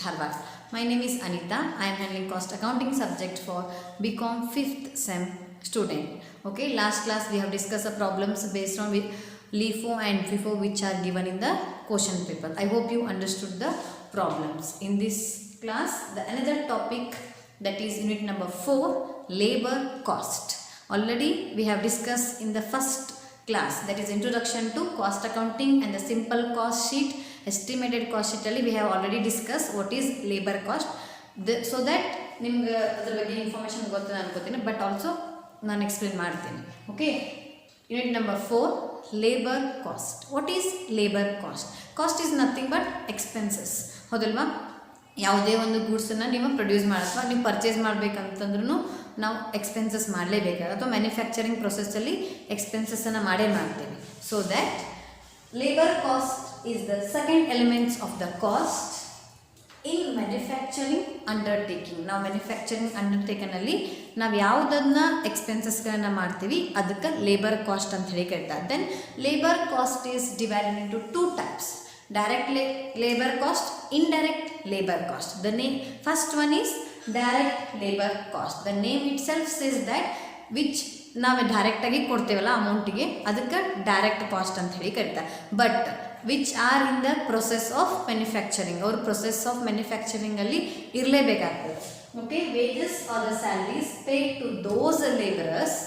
Dharwad. My name is Anita. I am handling cost accounting subject for BCom 5th SEM student. Okay, last class we have discussed the problems based on LIFO and FIFO which are given in the question paper. I hope you understood the problems. In this class, the another topic, that is unit number 4, labor cost. Already we have discussed in the first class, that is introduction to cost accounting and the simple cost sheet, estimated cost sheet alli we have already discussed what is labor cost. So that ನಿಮ್ಗೆ ಅದರ ಬಗ್ಗೆ information ಗೊತ್ತಿದೆ ಅನ್ಕೋತೀನಿ, but also ನಾನು explain ಮಾಡ್ತೀನಿ. Okay, unit number 4, labour cost. What is labour cost? Cost is nothing but expenses. ಹೌದಲ್ವಾ? ಯಾವುದೇ ಒಂದು ಗೂಡ್ಸನ್ನು ನೀವು ಪ್ರೊಡ್ಯೂಸ್ ಅಥವಾ ನೀವು ಪರ್ಚೇಸ್ ಮಾಡಬೇಕಂತಂದ್ರೂ ನಾವು ಎಕ್ಸ್ಪೆನ್ಸಸ್ ಮಾಡಲೇಬೇಕಾಗುತ್ತೆ, ಅಥವಾ ಮ್ಯಾನುಫ್ಯಾಕ್ಚರಿಂಗ್ ಪ್ರೊಸೆಸ್ಸಲ್ಲಿ ಎಕ್ಸ್ಪೆನ್ಸಸ್ಸನ್ನು ಮಾಡ್ತೇವೆ. So that labour cost is the second elements of the cost in manufacturing undertaking. ನಾವು ಮ್ಯಾನುಫ್ಯಾಕ್ಚರಿಂಗ್ ಅಂಡರ್ಟೇಕನಲ್ಲಿ ನಾವು ಯಾವುದನ್ನು ಎಕ್ಸ್ಪೆನ್ಸಸ್ಗಳನ್ನು ಮಾಡ್ತೀವಿ ಅದಕ್ಕೆ ಲೇಬರ್ ಕಾಸ್ಟ್ ಅಂತ ಹೇಳಿ ಕರೀತಾರೆ. Then labour cost is divided into 2 types: direct labor cost, indirect labor cost. The name, first one is direct labor cost. The name itself says that which ನಾವು ಡೈರೆಕ್ಟಾಗಿ ಕೊಡ್ತೇವಲ್ಲ ಅಮೌಂಟಿಗೆ ಅದಕ್ಕೆ ಡೈರೆಕ್ಟ್ ಕಾಸ್ಟ್ ಅಂತ ಹೇಳಿ ಕರೀತಾರೆ. But which are in the process of manufacturing, ಅವ್ರ process of ಮ್ಯಾನುಫ್ಯಾಕ್ಚರಿಂಗಲ್ಲಿ ಇರಲೇಬೇಕಾಗ್ತದೆ. Okay, wages are the salaries paid to those labourers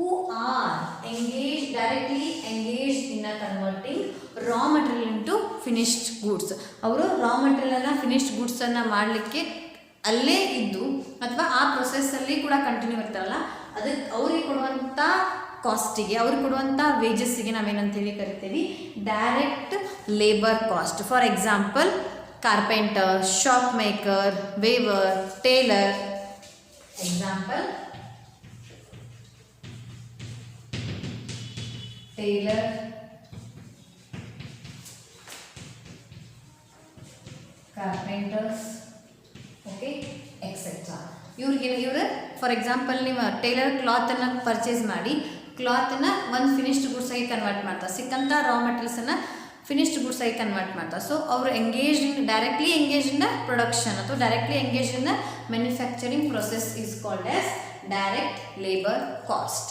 who are engaged, directly engaged in a converting raw material into finished goods. ಅವರು ರಾ ಮೆಟೀರಿಯಲನ್ನು finished ಗೂಡ್ಸನ್ನು ಮಾಡಲಿಕ್ಕೆ ಅಲ್ಲೇ ಇದ್ದು ಅಥವಾ ಆ ಪ್ರೊಸೆಸ್ಸಲ್ಲಿ ಕೂಡ ಕಂಟಿನ್ಯೂ ಇರ್ತಾರಲ್ಲ, ಅದಕ್ಕೆ ಅವ್ರಿಗೆ ಕೊಡುವಂಥ ಕಾಸ್ಟಿಗೆ, ಅವ್ರಿಗೆ ಕೊಡುವಂಥ ವೇಜಸ್ಸಿಗೆ ನಾವೇನಂತೇಳಿ ಕರಿತೀವಿ direct labour cost. For example, carpenter, shop maker, weaver, tailor. Example: tailor, carpenters, okay, etc. ಇವರು ಫಾರ್ ಎಕ್ಸಾಂಪಲ್ ನೀವು ಟೈಲರ್ ಕ್ಲಾತನ್ನು ಪರ್ಚೇಸ್ ಮಾಡಿ ಕ್ಲಾತನ್ನು ಒಂದು ಫಿನಿಶ್ಡ್ ಗೂಡ್ಸಾಗಿ ಕನ್ವರ್ಟ್ ಮಾಡ್ತಾರೆ, ಸಿಕ್ಕಂಥ ರಾ ಮೆಟೀರಿಯಲ್ಸನ್ನು ಫಿನಿಶ್ಡ್ ಗೂಡ್ಸಾಗಿ ಕನ್ವರ್ಟ್ ಮಾಡ್ತಾರೆ. ಸೊ ಅವರು engage in directly engage in the production ಅಥವಾ directly engage in the manufacturing process is called as direct labour cost.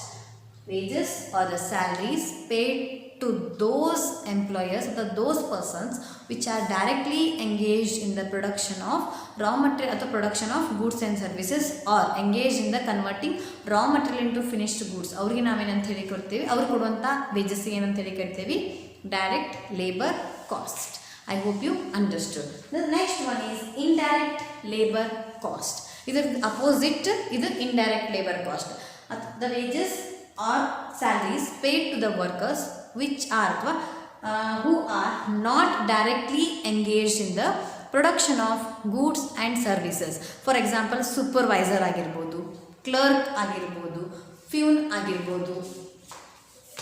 Wages or the salaries paid to those employers or those persons which are directly engaged in the production of raw material or the production of goods and services, or engaged in the converting raw material into finished goods. ಅವ್ರಿಗೆ ನಾವೇನಂತ ಹೇಳಿ ಕೊಡ್ತೀವಿ, ಅವ್ರಿಗೆ ಕೊಡುವಂಥ ವೇಜಸ್ಸಿಗೆ ಏನಂತ ಹೇಳಿ ಕರಿತೀವಿ direct labour cost. I hope you understood. The next one is indirect labour cost. ಇದರ ಅಪೋಸಿಟ್ ಇದು indirect labour cost. The wages or salaries paid to the workers which are who are not directly engaged in the production of goods and services. For example, supervisor ಆಗಿರ್ಬೋದು, clerk ಆಗಿರ್ಬೋದು, peon ಆಗಿರ್ಬೋದು.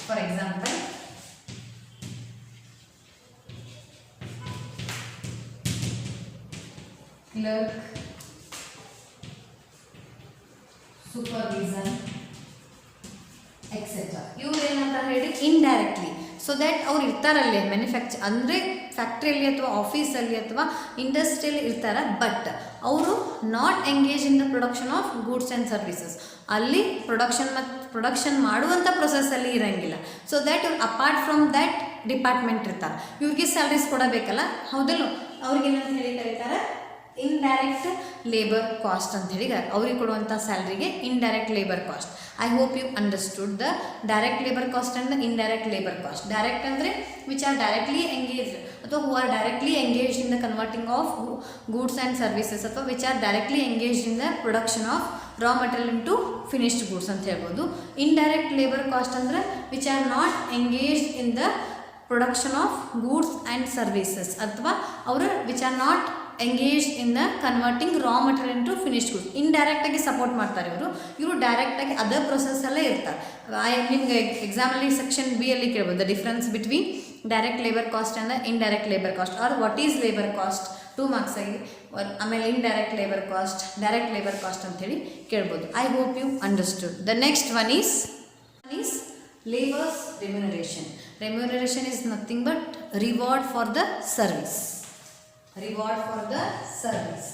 For example, clerk, supervision, etcetera. ಇವ್ರು ಏನಂತ ಹೇಳಿ indirectly, so that ಅವ್ರು ಇರ್ತಾರಲ್ಲೇ ಅಂದರೆ ಫ್ಯಾಕ್ಟ್ರಿಯಲ್ಲಿ ಅಥವಾ ಆಫೀಸಲ್ಲಿ ಅಥವಾ ಇಂಡಸ್ಟ್ರಿಯಲ್ಲಿ ಇರ್ತಾರೆ, ಬಟ್ ಅವರು not engage in the production of goods and services. ಅಲ್ಲಿ ಪ್ರೊಡಕ್ಷನ್ ಮಾಡುವಂಥ ಪ್ರೊಸೆಸ್ಸಲ್ಲಿ ಇರೋಂಗಿಲ್ಲ. ಸೊ ದ್ಯಾಟ್ ಇವ್ರು ಅಪಾರ್ಟ್ ಫ್ರಮ್ ದ್ಯಾಟ್ ಡಿಪಾರ್ಟ್ಮೆಂಟ್ ಇರ್ತಾರೆ. ಇವ್ರಿಗೆ ಸ್ಯಾಲ್ರೀಸ್ ಕೊಡಬೇಕಲ್ಲ, ಹೌದಲ್ಲ? ಅವ್ರಿಗೆ ಏನಂತ ಹೇಳಿ ಕರೀತಾರೆ ಇಂಡೈರೆಕ್ಟ್ ಲೇಬರ್ ಕಾಸ್ಟ್ ಅಂತ ಹೇಳಿ. ಅವ್ರಿಗೆ ಕೊಡುವಂಥ ಸ್ಯಾಲ್ರಿಗೆ indirect labour cost. I hope you understood the direct labour cost and the indirect labour cost. Direct ಅಂದರೆ ವಿಚ್ ಆರ್ ಡೈರೆಕ್ಟ್ಲಿ ಎಂಗೇಜ್ಡ್ ಅಥವಾ who are directly engaged in the converting of goods and services, ಅಥವಾ which are directly engaged in the production of raw material into finished goods ಅಂತ ಹೇಳ್ಬೋದು. Indirect labour cost ಅಂದರೆ which are not engaged in the production of goods and services, ಅಥವಾ ಅವರು which are not engage in the converting raw material into finished goods. ಇಂಡೈರೆಕ್ಟಾಗಿ support ಮಾಡ್ತಾರೆ ಇವರು ಡೈರೆಕ್ಟಾಗಿ other ಪ್ರೊಸೆಸ್ಸಲ್ಲೇ ಇರ್ತಾರೆ. ನಿಮಗೆ ಎಕ್ಸಾಮಲ್ಲಿ ಸೆಕ್ಷನ್ ಬಿ ಅಲ್ಲಿ ಕೇಳ್ಬೋದು, the difference between direct labour cost and the indirect labour cost, or what is labour cost, 2 marks ಆಗಿ. ಆಮೇಲೆ indirect labour cost, direct labour cost ಅಂತೇಳಿ ಕೇಳ್ಬೋದು. I hope you understood. The next one is labor's remuneration. Remuneration is nothing but reward for the service. Reward for the service.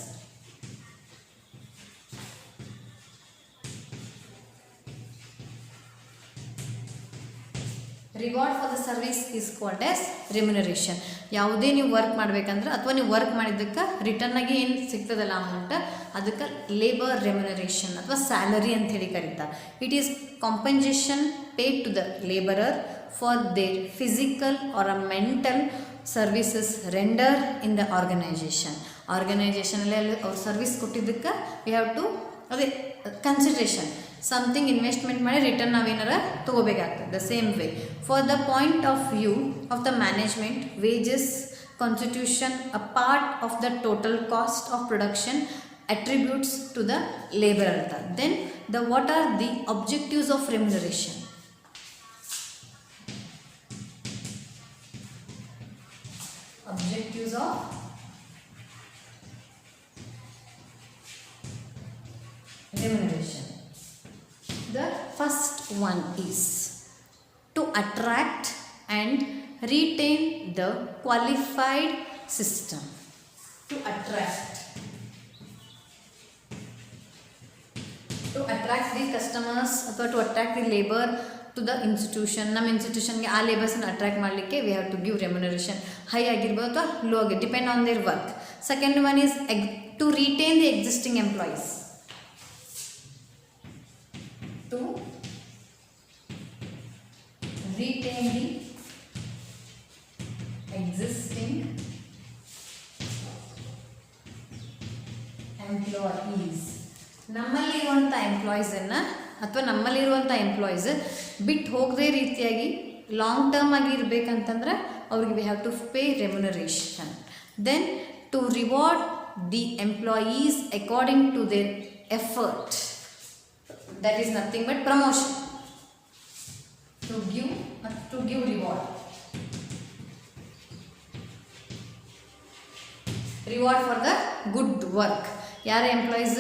Reward for the service is called as remuneration. ಯಾವುದೇ ನೀವು work ಮಾಡಬೇಕಂದ್ರೆ ಅಥವಾ ನೀವು work ಮಾಡಿದ್ದಕ್ಕೆ ರಿಟರ್ನಾಗಿ ಏನು ಸಿಗ್ತದಲ್ಲ amount, ಅದಕ್ಕೆ labour remuneration ಅಥವಾ ಸ್ಯಾಲರಿ ಅಂತ ಹೇಳಿ ಕರೀತಾರೆ. It is compensation paid to the labourer for their physical or a mental services render in the ಆರ್ಗನೈಜೇಷನಲ್ಲಿ ಅವ್ರು ಸರ್ವಿಸ್ ಕೊಟ್ಟಿದ್ದಕ್ಕೆ ವಿ ಹ್ಯಾವ್ ಟು ಅದೇ ಕನ್ಸಿಡ್ರೇಷನ್ ಸಮಥಿಂಗ್ ಇನ್ವೆಸ್ಟ್ಮೆಂಟ್ ಮಾಡಿ ರಿಟರ್ನ್ ನಾವೇನಾರ ತೊಗೋಬೇಕಾಗ್ತದೆ. The same way for the point of view of the management wages constitution a part of the total cost of production attributes to the labour ಅಂತ. Then what are the objectives of remuneration? Objectives of remuneration. The first one is to attract and retain the qualified system. To attract the customers ಅಥವಾ to attract the labor to the institution. ನಮ್ಮ ಇನ್ಸ್ಟಿಟ್ಯೂಷನ್ಗೆ ಆ ಲೇಬರ್ಸನ್ನು attract ಮಾಡಲಿಕ್ಕೆ we have to give remuneration. High ಆಗಿರ್ಬೋದು ಅಥವಾ low ಆಗಿ depend on their work. Second one is to retain the existing employees. To retain the existing employees. ನಮ್ಮಲ್ಲಿರುವಂಥ ಎಂಪ್ಲಾಯೀಸನ್ನು ಅಥವಾ ನಮ್ಮಲ್ಲಿರುವಂಥ ಎಂಪ್ಲಾಯೀಸ್ ಬಿಟ್ಟು ಹೋಗದೇ ರೀತಿಯಾಗಿ ಲಾಂಗ್ ಟರ್ಮ್ ಆಗಿ ಇರಬೇಕಂತಂದ್ರೆ ಅವ್ರಿಗೆ we have to pay remuneration. Then to reward the employees according to their effort. That is nothing but promotion. To give reward. Reward for the good work. ಯಾರ ಎಂಪ್ಲಾಯೀಸ್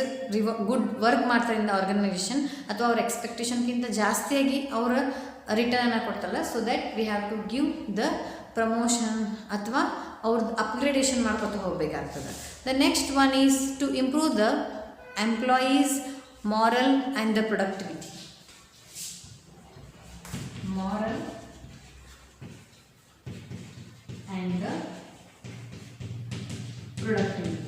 ಗುಡ್ ವರ್ಕ್ ಮಾಡ್ತಾರೆ in the organisation ಅಥವಾ ಅವ್ರ ಎಕ್ಸ್ಪೆಕ್ಟೇಷನ್ಗಿಂತ ಜಾಸ್ತಿಯಾಗಿ ಅವರ ರಿಟರ್ನನ್ನು ಕೊಡ್ತಾರಲ್ಲ, so that we have to give the promotion ಅಥವಾ ಅವ್ರದ್ದು ಅಪ್ಗ್ರೇಡೇಷನ್ ಮಾಡ್ಕೊತ ಹೋಗಬೇಕಾಗ್ತದೆ. The next one is to improve the employees morale and the productivity. Morale and the productivity.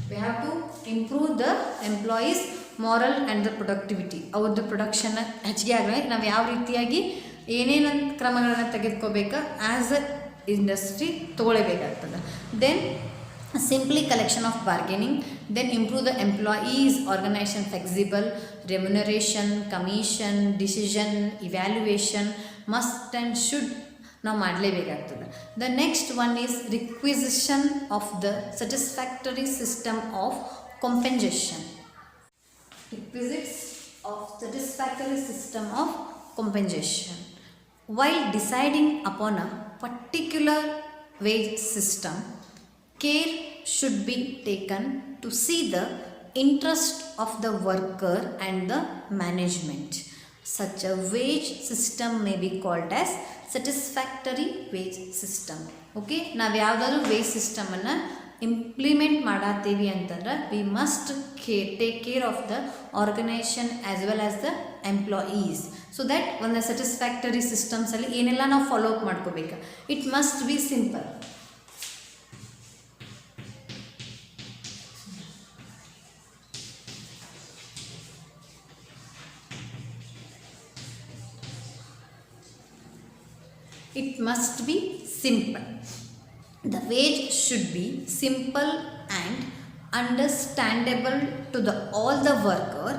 We have to improve the employees moral and the productivity. ಅವ್ರದ್ದು production ಹೆಚ್ಚಿಗೆ ಆಗಲಿ ನಾವು ಯಾವ ರೀತಿಯಾಗಿ ಏನೇನು ಕ್ರಮಗಳನ್ನು ತೆಗೆದುಕೋಬೇಕು ಆ್ಯಸ್ ಅ ಇಂಡಸ್ಟ್ರಿ ತೊಗೊಳ್ಳೇಬೇಕಾಗ್ತದೆ. Then simply collection of bargaining. Then improve the employees organisation flexible remuneration commission decision evaluation must and should ನಾವು ಮಾಡಲೇಬೇಕಾಗ್ತದೆ. The next one is requisition of the satisfactory system of compensation. Requisites of satisfactory system of compensation. While deciding upon a particular wage system, care should be taken to see the interest of the worker and the management. Such a wage system may be called as satisfactory wage system. Okay, ನಾವು ಯಾವುದಾದ್ರೂ wage ಸಿಸ್ಟಮನ್ನು implement ಮಾಡತ್ತೀವಿ ಅಂತಂದ್ರೆ we must take care of the organisation as well as the employees. So that ಒಂದು satisfactory ಸಿಸ್ಟಮ್ಸಲ್ಲಿ ಏನೆಲ್ಲ ನಾವು follow up ಮಾಡ್ಕೋಬೇಕು. It must be simple. It must be simple. The wage should be simple and understandable to all the worker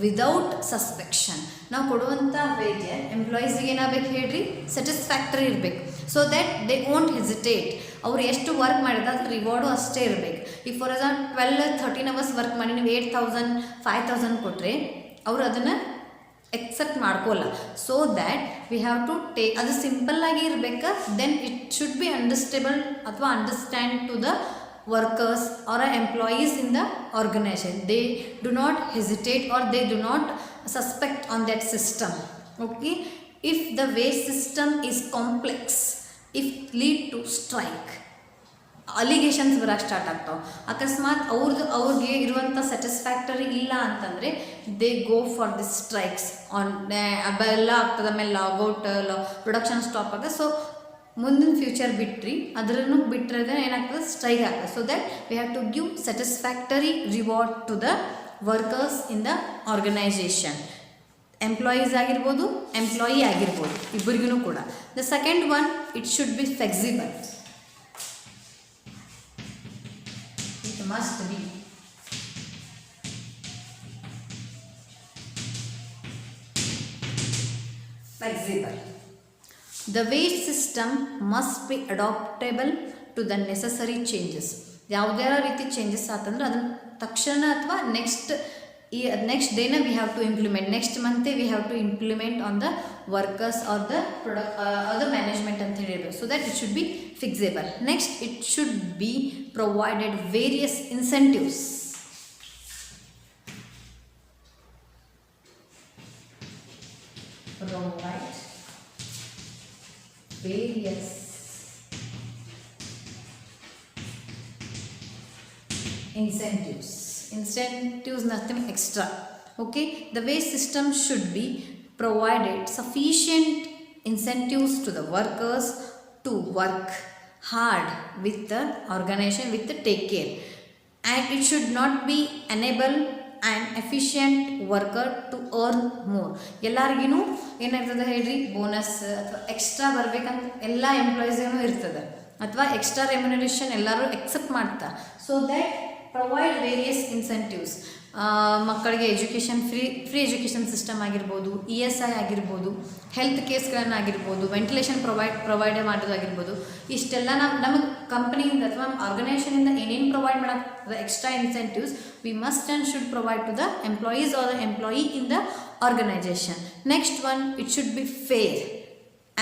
without suspicion. ನಾವು ಕೊಡುವಂಥ wage ಎಂಪ್ಲಾಯೀಸಿಗೆ ಏನಾಗಬೇಕು ಹೇಳ್ರಿ, satisfactory ಇರಬೇಕು. So that they won't hesitate. ಅವ್ರು ಎಷ್ಟು ವರ್ಕ್ ಮಾಡಿದ್ರೆ ಅದ್ರ ರಿವಾರ್ಡು ಅಷ್ಟೇ ಇರಬೇಕು. ಈಗ ಫಾರ್ ಎಕ್ಸಾಂಪಲ್ 12-13 ಅವರ್ಸ್ ವರ್ಕ್ ಮಾಡಿ ನೀವು 8,000 5,000 ಕೊಟ್ಟರೆ ಅವರು ಅದನ್ನು ಎಕ್ಸೆಪ್ಟ್ ಮಾಡ್ಕೋಲ್ಲ. So that we have to take ಅದು ಸಿಂಪಲ್ಲಾಗಿ ಇರಬೇಕು. Then it should be understandable ಅಥವಾ understand to the workers or employees in the organization. They do not hesitate or they do not suspect on that system. Okay, if the wage system is complex, if lead to strike allegations ಬರೋಕ್ಕೆ start ಆಗ್ತಾವೆ. ಅಕಸ್ಮಾತ್ ಅವ್ರಿಗೆ ಇರುವಂಥ satisfactory ಇಲ್ಲ ಅಂತಂದರೆ they go for this strikes on ಅವೆಲ್ಲ ಆಗ್ತದೆ. ಆಮೇಲೆ ಲಾಗೌಟ್ ಪ್ರೊಡಕ್ಷನ್ ಸ್ಟಾಪ್ ಆಗ. ಸೊ ಮುಂದಿನ ಫ್ಯೂಚರ್ ಬಿಟ್ರಿ ಅದರನ್ನು ಬಿಟ್ಟರೆ ಏನಾಗ್ತದೆ, ಸ್ಟ್ರೈಕ್ ಆಗ್ತದೆ. So that we have to give satisfactory reward to the workers in the organisation. Employees ಆಗಿರ್ಬೋದು, ಎಂಪ್ಲಾಯಿ ಆಗಿರ್ಬೋದು, ಇಬ್ಬರಿಗೂ ಕೂಡ. The second one, it should be flexible. It must be flexible. The wage system must be adaptable to the necessary changes. ಯಾವುದೇ ರೀತಿ changes ಆತಂದ್ರೆ ಅದನ್ನು ತಕ್ಷಣ ಅಥವಾ ನೆಕ್ಸ್ಟ್ ಡೇನ we have to implement, next ಮಂತೇ we have to implement on the workers or the the management ಅಂತ ಹೇಳಿದ್ರು. So that it should be fixable. Next, it should be provided various incentives. Provide various incentives. Incentives, nothing extra. Okay, the wage system should be provided sufficient incentives to the workers to work hard with the organization, with the take care, and it should not be enable and efficient worker to earn more. ಎಲ್ಲರಿಗೂ ಏನಾಗ್ತದೆ ಹೇಳ್ರಿ, bonus ಅಥವಾ extra ಬರಬೇಕಂತ ಎಲ್ಲ ಎಂಪ್ಲಾಯೀಸ್ಗೂ ಇರ್ತದೆ, ಅಥವಾ extra remuneration ಎಲ್ಲರೂ accept ಮಾಡ್ತಾರೆ. So that provide various incentives. ಮಕ್ಕಳಿಗೆ ಎಜುಕೇಷನ್ ಫ್ರೀ ಎಜುಕೇಷನ್ ಸಿಸ್ಟಮ್ ಆಗಿರ್ಬೋದು, ESI ಆಗಿರ್ಬೋದು, ಹೆಲ್ತ್ ಕೇರ್ಸ್ಗಳನ್ನು ಆಗಿರ್ಬೋದು, ವೆಂಟಿಲೇಷನ್ ಪ್ರೊವೈಡ್ ಮಾಡೋದಾಗಿರ್ಬೋದು. ಇಷ್ಟೆಲ್ಲ ನಮಗೆ ಕಂಪ್ನಿಯಿಂದ ಅಥವಾ ಆರ್ಗನೈಸೇಷನಿಂದ ಏನೇನು ಪ್ರೊವೈಡ್ ಮಾಡೋದು extra incentives we must and should provide to the employees or the employee in the organization. Next one, it should be fair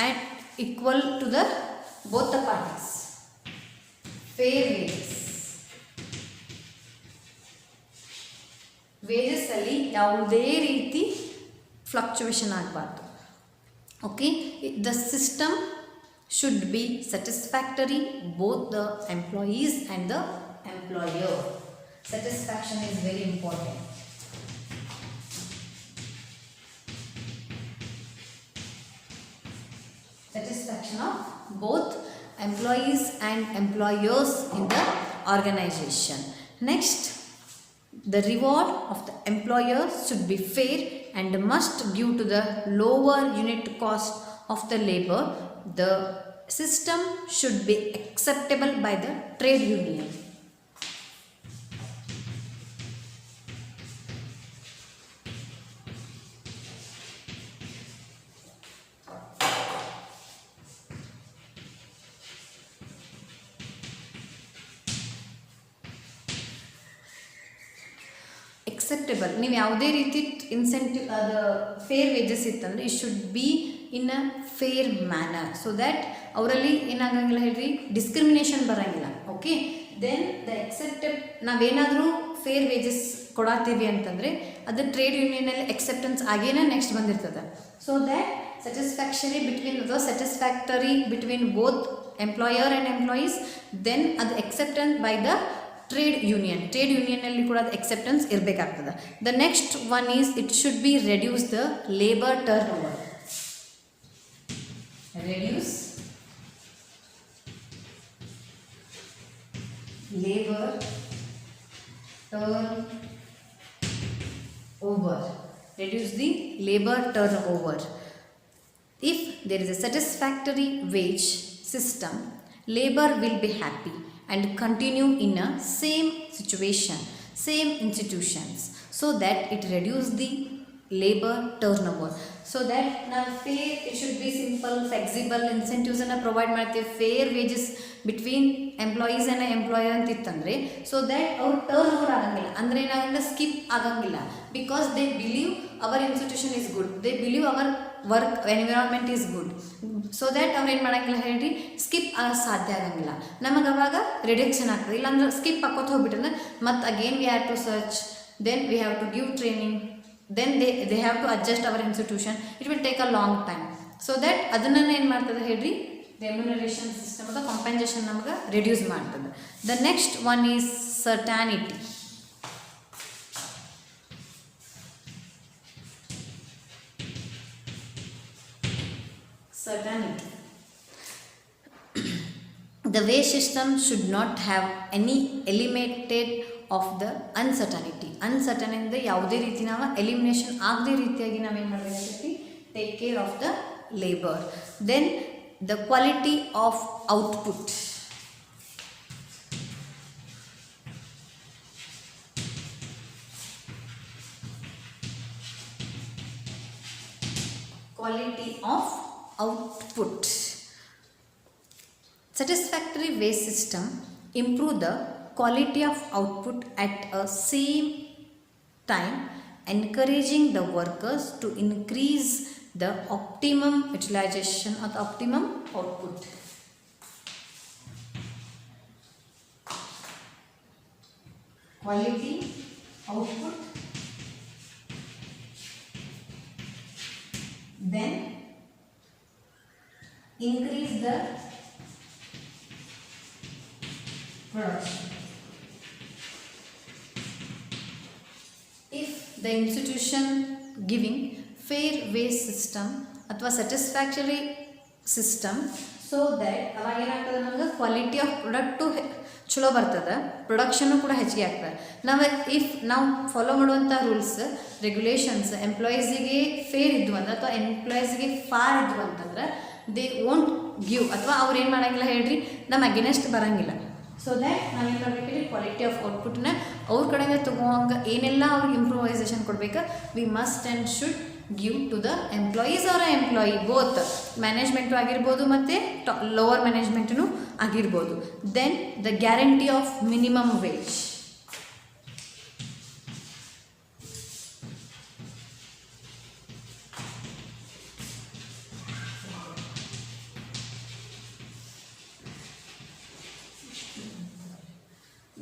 and equal to the both the parties. Fair wages. Wages ಅಲ್ಲಿ ಯಾವುದೇ ರೀತಿ fluctuation ಆಗಬಾರ್ದು. Okay, the system should be satisfactory both the employees and the employer. Satisfaction is very important. Satisfaction of both employees and employers in the organization. Next, the reward of the employer should be fair and must give to the lower unit cost of the labor. The system should be acceptable by the trade union. Acceptable. ನೀವು ಯಾವುದೇ ರೀತಿ incentive ಅದು fair wages ಇತ್ತಂದರೆ it should be in a fair manner. So that ಅವರಲ್ಲಿ ಏನಾಗಂಗಿಲ್ಲ ಹೇಳ್ರಿ, discrimination ಬರೋಂಗಿಲ್ಲ. Okay, then the ನಾವೇನಾದರೂ ಫೇರ್ ವೇಜಸ್ ಕೊಡಾತೀವಿ ಅಂತಂದರೆ ಅದು ಟ್ರೇಡ್ ಯೂನಿಯನಲ್ಲಿ ಎಕ್ಸೆಪ್ಟೆನ್ಸ್ ಆಗೇನೆ ನೆಕ್ಸ್ಟ್ ಬಂದಿರ್ತದೆ. So that satisfactory between both employer and employees, then ಅದು ಎಕ್ಸೆಪ್ಟೆನ್ಸ್ ಬೈ ದ ಟ್ರೇಡ್ ಯೂನಿಯನ್ನಲ್ಲಿ ಕೂಡ ಅದು ಎಕ್ಸೆಪ್ಟೆನ್ಸ್ ಇರಬೇಕಾಗ್ತದೆ. The next one is it should be reduce the labour turn over. Reduce labour turn over. Reduce the labor turnover. If there is a satisfactory wage system, labor will be happy and continue in a same situation, same institutions, so that it reduce the labor turnover. So that now fair, it should be simple, flexible, incentives and provide ಮಾಡ್ತೀವಿ. Fair wages between employees and employer ಅಂತ ಇತ್ತಂದರೆ, so that ಅವ್ರು turn over ಆಗಂಗಿಲ್ಲ. ಅಂದರೆ ಏನಾಗಂಗಿಲ್ಲ, skip ಆಗಂಗಿಲ್ಲ. Because they believe our institution is good, they believe our work environment is good. So that ಅವ್ರು ಏನು ಮಾಡೋಂಗಿಲ್ಲ ಹೇಳ್ರಿ, ಸ್ಕಿಪ್ ಸಾಧ್ಯ ಆಗಂಗಿಲ್ಲ. ನಮಗೆ ಅವಾಗ ರಿಡಕ್ಷನ್ ಆಗ್ತದೆ. ಇಲ್ಲಾಂದ್ರೆ ಸ್ಕಿಪ್ ಹಾಕೋತ ಹೋಗ್ಬಿಟ್ಟಂದ್ರೆ ಮತ್ತು again we have to search, then we have to give training, then they have to adjust our institution. It will take a long time. So that ಅದನ್ನ ಏನು ಮಾಡ್ತದೆ ಹೇಳ್ರಿ, ರೆಮ್ಯುನರೇಷನ್ ಸಿಸ್ಟಮ್ ಅಥವಾ ಕಾಂಪೆನ್ಸೇಷನ್ ನಮಗೆ ರಿಡ್ಯೂಸ್ ಮಾಡ್ತದೆ. The next one is certainty. Certainty. The wage system should not have any eliminated of the uncertainty. Uncertain ಅಂದರೆ ಯಾವುದೇ ರೀತಿ ನಾವು ಎಲಿಮಿನೇಷನ್ ಆಗದೇ ರೀತಿಯಾಗಿ ನಾವೇನು ಮಾಡಬೇಕಾಗ್ತೈತಿ, take care of the labour. Then the quality of output. Quality of output. Satisfactory wage system improve the quality of output at a same time, encouraging the workers to increase the optimum utilization or the optimum output. Quality output. Then increase the production. If the institution giving fair wage system ಅಥವಾ satisfactory system, so that ಅವಾಗ ಏನಾಗ್ತದೆ, ನಮ್ಗೆ quality of product ಚಲೋ ಬರ್ತದೆ, production ಕೂಡ ಹೆಚ್ಚಿಗೆ ಆಗ್ತದೆ. ನಾವು ಫಾಲೋ ಮಾಡುವಂಥ ರೂಲ್ಸ್ ರೆಗ್ಯುಲೇಷನ್ಸ್ ಎಂಪ್ಲಾಯೀಸಿಗೆ ಫೇರ್ ಇದ್ವು ಅಂದ್ರೆ ಅಥವಾ ಎಂಪ್ಲಾಯೀಸ್ಗೆ ಫಾರ್ ಇದ್ವು ಅಂತಂದ್ರೆ ದೇ ವೋಂಟ್ ಗಿವ್, ಅಥವಾ ಅವ್ರು ಏನು ಮಾಡೋಂಗಿಲ್ಲ ಹೇಳ್ರಿ, ನಮ್ಮ ಅಗೇನೆಸ್ಟ್ ಬರೋಂಗಿಲ್ಲ. ಸೊ ದ್ಯಾಟ್ ನಾವೇನು ಮಾಡಬೇಕ್ರಿ, ಕ್ವಾಲಿಟಿ ಆಫ್ ಔಟ್ಪುಟ್ನ ಅವ್ರ ಕಡೆಗೆ ತೊಗೋಂಗೆ ಏನೆಲ್ಲ ಅವ್ರಿಗೆ ಇಂಪ್ರೂವೈಸೇಷನ್ ಕೊಡ್ಬೇಕು, we must and should give to the employees ಅವರ ಎಂಪ್ಲಾಯಿ ಬೋತ್ ಮ್ಯಾನೇಜ್ಮೆಂಟು ಆಗಿರ್ಬೋದು ಮತ್ತು ಲೋವರ್ ಮ್ಯಾನೇಜ್ಮೆಂಟೂ ಆಗಿರ್ಬೋದು. Then the guarantee of minimum wage.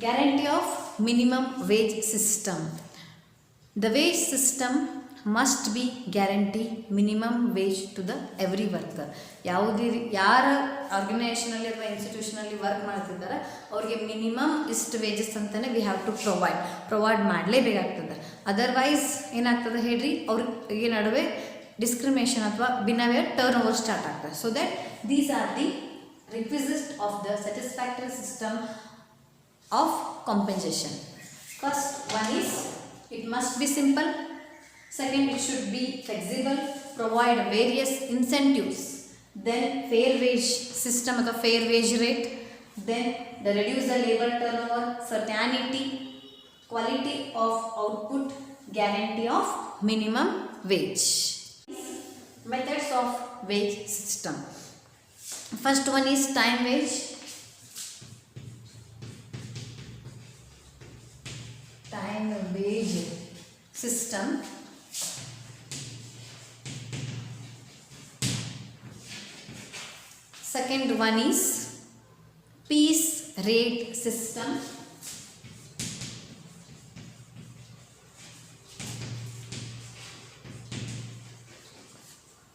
Guarantee of minimum wage system. The wage system must be guarantee minimum wage to the every worker. ಯಾರ ಆರ್ಗನೈಸೇಷನಲ್ಲಿ ಅಥವಾ ಇನ್ಸ್ಟಿಟ್ಯೂಷನಲ್ಲಿ work ಮಾಡ್ತಿದ್ದಾರೆ ಅವ್ರಿಗೆ minimum ಇಷ್ಟು ವೇಜಸ್ ಅಂತಲೇ ವಿ ಹ್ಯಾವ್ ಟು ಪ್ರೊವೈಡ್ ಮಾಡಲೇಬೇಕಾಗ್ತದೆ. Otherwise ಏನಾಗ್ತದೆ ಹೇಳ್ರಿ, ಅವ್ರಿಗೆ ನಡುವೆ ಡಿಸ್ಕ್ರಿಮಿನೇಷನ್ ಅಥವಾ ಬಿನವೇರ್ ಟರ್ನ್ ಓವರ್ ಸ್ಟಾರ್ಟ್ ಆಗ್ತದೆ. So that these are the requisites of the satisfactory system of compensation. First one is it must be simple. Second, it should be flexible, provide various incentives. Then fair wage system or the fair wage rate. Then the reduce the labor turnover, certainty, quality of output, guarantee of minimum wage. Methods of wage system. First one is time wage. Time wage system. Second one is piece rate system.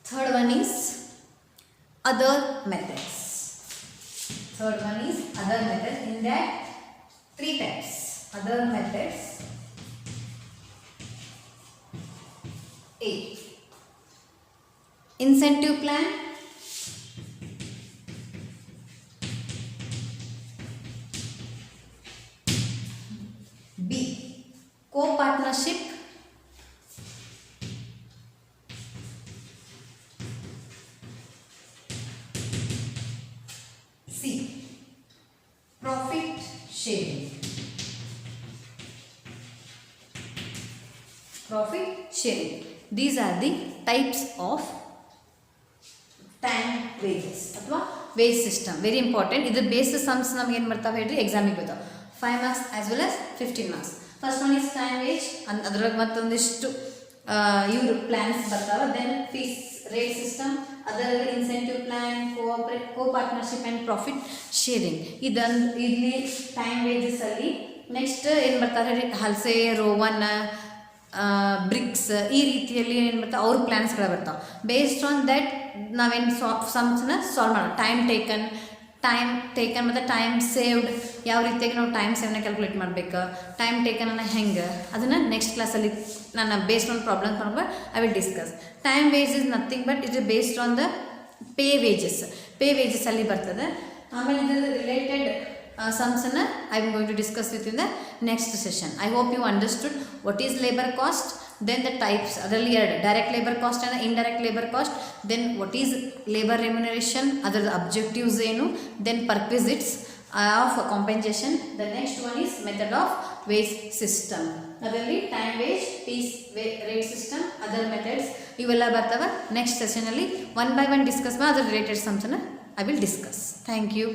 Third one is other methods. Third one is other methods. In that, three types. Other methods. A. Incentive plan. B. Co-partnership. C. Profit sharing. Profit sharing. These are the types of time wages ಅಥವಾ wage system. Very important. ಇದು base sums ನಮ್ಗೆ ಏನು ಬರ್ತಾವೆ ಹೇಳ್ರಿ, ಎಕ್ಸಾಮಿಗೆ ಬರ್ತಾವೆ. 5 marks as well as 15 marks. First one is time wage, ಅದ್ರಾಗ ಮತ್ತೊಂದಿಷ್ಟು ಇವರು ಪ್ಲ್ಯಾನ್ಸ್ ಬರ್ತಾವೆ. ದೆನ್ ಫೀಸ್ ರೇಟ್ ಸಿಸ್ಟಮ್, ಅದರಲ್ಲಿ incentive plan, co partnership and profit sharing. ಇಲ್ಲಿ ಟೈಮ್ ವೇಜಸಲ್ಲಿ ನೆಕ್ಸ್ಟ್ ಏನು ಬರ್ತಾರೆ ಹೇಳಿ, ಹಲ್ಸೆ, ರೋವನ್, ಬ್ರಿಕ್ಸ್, ಈ ರೀತಿಯಲ್ಲಿ ಏನು ಬರ್ತಾವೆ ಅವ್ರ ಪ್ಲ್ಯಾನ್ಸ್ಗಳು ಬರ್ತಾವೆ. ಬೇಸ್ಡ್ ಆನ್ ದ್ಯಾಟ್ ನಾವೇನು ಸಮ್ಸ್ನ ಸಾಲ್ವ್ ಮಾಡೋಣ. ಟೈಮ್ ಟೇಕನ್ ಮತ್ತು ಟೈಮ್ ಸೇವ್ಡ್, ಯಾವ ರೀತಿಯಾಗಿ ನಾವು ಟೈಮ್ ಸೇವ್ನ ಕ್ಯಾಲ್ಕುಲೇಟ್ ಮಾಡಬೇಕು, ಟೈಮ್ ಟೇಕನನ್ನು ಹೆಂಗೆ, ಅದನ್ನು ನೆಕ್ಸ್ಟ್ ಕ್ಲಾಸಲ್ಲಿ ನಾನು ಬೇಸ್ಡ್ ಆನ್ ಪ್ರಾಬ್ಲಮ್ ತಗೊಂಡು I will discuss. Time wage is nothing but it is based on the pay wages ಅಲ್ಲಿ ಬರ್ತದೆ. ಆಮೇಲೆ ಇದರ ರಿಲೇಟೆಡ್ ಸಮ್ಸನ್ನು I am going to discuss with in the next session. I hope you understood what is labour cost, then the types, ಅದರಲ್ಲಿ ಎರಡು, direct labour cost and indirect labour cost, then what is labour remuneration, ಅದರ objectives ಏನು, then perquisites of compensation, the next one is method of wage system, ಅದರಲ್ಲಿ time wage, piece rate system, other methods ಇವೆಲ್ಲ ಬರ್ತವೆ. Next ಸೆಷನಲ್ಲಿ one by one discuss ಅದರ related ಸಮ್ಸನ್ನು I will discuss. Thank you.